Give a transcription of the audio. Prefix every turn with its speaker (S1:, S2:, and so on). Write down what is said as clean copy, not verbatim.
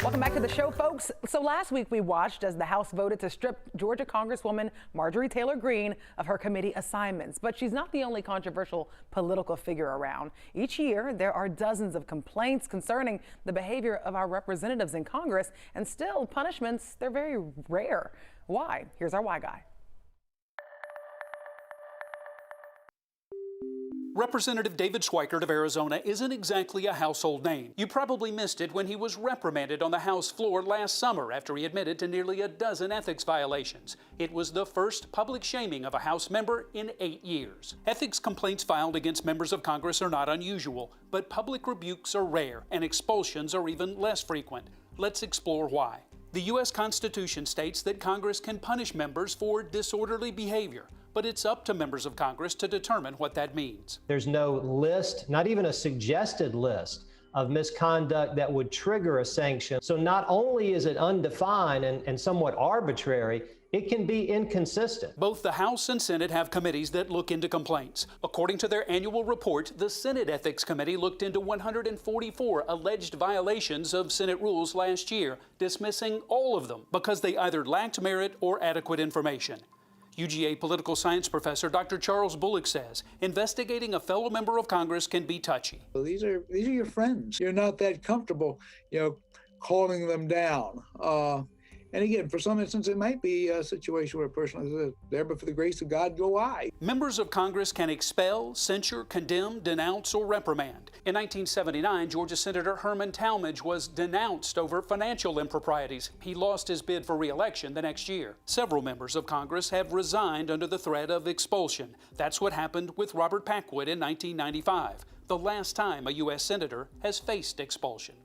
S1: Welcome back to the show, folks. So last week we watched as the House voted to strip Georgia Congresswoman Marjorie Taylor Greene of her committee assignments. But she's not the only controversial political figure around. Each year, there are dozens of complaints concerning the behavior of our representatives in Congress, and still punishments, they're very rare. Why? Here's our Why Guy.
S2: Representative David Schweikert of Arizona isn't exactly a household name. You probably missed it when he was reprimanded on the House floor last summer after he admitted to nearly a dozen ethics violations. It was the first public shaming of a House member in 8 years. Ethics complaints filed against members of Congress are not unusual, but public rebukes are rare and expulsions are even less frequent. Let's explore why. The U.S. Constitution states that Congress can punish members for disorderly behavior, but it's up to members of Congress to determine what that means.
S3: There's no list, not even a suggested list of misconduct that would trigger a sanction. So not only is it undefined and somewhat arbitrary, it can be inconsistent.
S2: Both the House and Senate have committees that look into complaints. According to their annual report, the Senate Ethics Committee looked into 144 alleged violations of Senate rules last year, dismissing all of them because they either lacked merit or adequate information. UGA political science professor Dr. Charles Bullock says investigating a fellow member of Congress can be touchy.
S4: These are your friends. You're not that comfortable, calling them down. And again, for some instance, it might be a situation where a person is there, but for the grace of God go I.
S2: Members of Congress can expel, censure, condemn, denounce, or reprimand. In 1979, Georgia Senator Herman Talmadge was denounced over financial improprieties. He lost his bid for re-election the next year. Several members of Congress have resigned under the threat of expulsion. That's what happened with Robert Packwood in 1995, the last time a U.S. senator has faced expulsion.